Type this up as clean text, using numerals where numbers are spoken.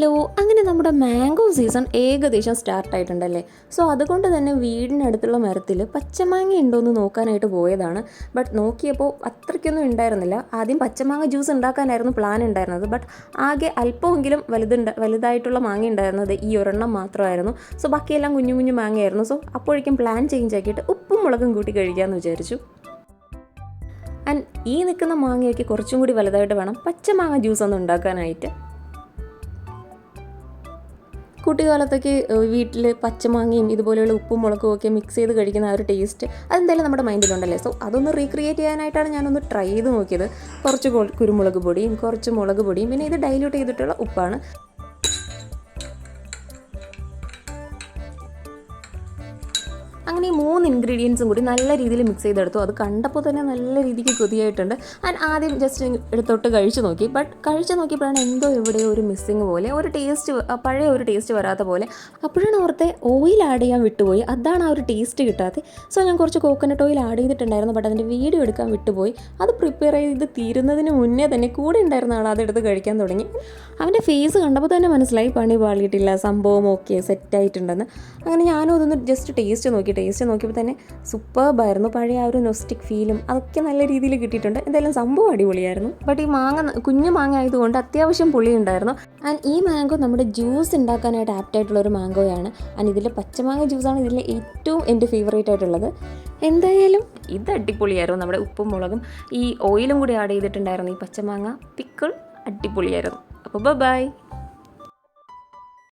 Hello, അങ്ങനെ നമ്മുടെ mango season ഏകദേശം സ്റ്റാർട്ടായിട്ടുണ്ടല്ലേ. സോ അതുകൊണ്ട് തന്നെ വീടിനടുത്തുള്ള മരത്തിൽ പച്ചമാങ്ങ ഉണ്ടോ എന്ന് നോക്കാനായിട്ട് പോയതാണ്. ബട്ട് നോക്കിയപ്പോൾ അത്രയ്ക്കൊന്നും ഉണ്ടായിരുന്നില്ല. ആദ്യം പച്ചമാങ്ങ ജ്യൂസ് ഉണ്ടാക്കാനായിരുന്നു പ്ലാൻ ഉണ്ടായിരുന്നത്. ബട്ട് ആകെ അല്പമെങ്കിലും വലുതായിട്ടുള്ള മാങ്ങ ഉണ്ടായിരുന്നത് ഈ ഒരെണ്ണം മാത്രമായിരുന്നു. സോ ബാക്കിയെല്ലാം കുഞ്ഞു കുഞ്ഞു മാങ്ങയായിരുന്നു. സോ അപ്പോഴേക്കും പ്ലാൻ ചേഞ്ച് ആക്കിയിട്ട് ഉപ്പും മുളകും കൂട്ടി കഴിക്കാമെന്ന് വിചാരിച്ചു. ആൻഡ് ഈ നിൽക്കുന്ന മാങ്ങയൊക്കെ കുറച്ചും കൂടി വലുതായിട്ട് വേണം പച്ചമാങ്ങ ജ്യൂസ് ഒന്ന് ഉണ്ടാക്കാനായിട്ട്. കുട്ടിക്കാലത്തൊക്കെ വീട്ടിൽ പച്ചമാങ്ങയും ഇതുപോലെയുള്ള ഉപ്പും മുളകും ഒക്കെ മിക്സ് ചെയ്ത് കഴിക്കുന്ന ആ ഒരു ടേസ്റ്റ് അതെന്തായാലും നമ്മുടെ മൈൻഡിലുണ്ടല്ലേ. സോ അതൊന്ന് റീക്രിയേറ്റ് ചെയ്യാനായിട്ടാണ് ഞാനൊന്ന് ട്രൈ ചെയ്ത് നോക്കിയത്. കുറച്ച് കുരുമുളക് പൊടിയും കുറച്ച് മുളക് പൊടിയും പിന്നെ ഇത് ഡൈല്യൂട്ട് ചെയ്തിട്ടുള്ള ഉപ്പാണ്. അങ്ങനെ ഈ 3 ഇൻഗ്രീഡിയൻസും കൂടി നല്ല രീതിയിൽ മിക്സ് ചെയ്തെടുത്തു. അത് കണ്ടപ്പോൾ തന്നെ നല്ല രീതിക്ക് കൊതിയായിട്ടുണ്ട്. ഞാൻ ആദ്യം ജസ്റ്റ് എടുത്തോട്ട് കഴിച്ചു നോക്കി. ബട്ട് കഴിച്ചു നോക്കിയപ്പോഴാണ് എന്തോ എവിടെയോ ഒരു മിസ്സിങ് പോലെ, ഒരു ടേസ്റ്റ്, പഴയ ഒരു ടേസ്റ്റ് വരാത്ത പോലെ. അപ്പോഴാണ് ഓർത്തെ ഓയിൽ ആഡ് ചെയ്യാൻ വിട്ടുപോയി. അതാണ് ആ ഒരു ടേസ്റ്റ് കിട്ടാത്തത്. സോ ഞാൻ കുറച്ച് കോക്കനട്ട് ഓയിൽ ആഡ് ചെയ്തിട്ടുണ്ടായിരുന്നു. ബട്ട് അതിൻ്റെ വീഡിയോ എടുക്കാൻ വിട്ടുപോയി. അത് പ്രിപ്പയർ ചെയ്ത് തീരുന്നതിന് മുന്നേ തന്നെ കൂടെ ഉണ്ടായിരുന്ന ആൾ അതെടുത്ത് കഴിക്കാൻ തുടങ്ങി. അവൻ്റെ ഫേസ് കണ്ടപ്പോൾ തന്നെ മനസ്സിലായി പണി പാളിയിട്ടില്ല, സംഭവം ഓക്കെ സെറ്റായിട്ടുണ്ടെന്ന്. അങ്ങനെ ഞാനും അതൊന്ന് ജസ്റ്റ് ടേസ്റ്റ് നോക്കിയപ്പോൾ തന്നെ സൂപ്പർബായിരുന്നു. പഴയ ആ ഒരു നൊസ്റ്റിക് ഫീലും അതൊക്കെ നല്ല രീതിയിൽ കിട്ടിയിട്ടുണ്ട്. എന്തായാലും സംഭവം അടിപൊളിയായിരുന്നു. ബട്ട് ഈ കുഞ്ഞു മാങ്ങ ആയതുകൊണ്ട് അത്യാവശ്യം പുളി ഉണ്ടായിരുന്നു. ആൻഡ് ഈ മാംഗോ നമ്മുടെ ജ്യൂസ് ഉണ്ടാക്കാനായിട്ട് ആപ്റ്റായിട്ടുള്ളൊരു മാംഗോയാണ്. ആൻഡ് ഇതിലെ പച്ചമാങ്ങ ജ്യൂസാണ് ഇതിലെ ഏറ്റവും എൻ്റെ ഫേവറേറ്റ് ആയിട്ടുള്ളത്. എന്തായാലും ഇത് അടിപൊളിയായിരുന്നു. നമ്മുടെ ഉപ്പും മുളകും ഈ ഓയിലും കൂടി ആഡ് ചെയ്തിട്ടുണ്ടായിരുന്നു. ഈ പച്ചമാങ്ങ പിക്കിൾ അടിപൊളിയായിരുന്നു. അപ്പോൾ ബൈ.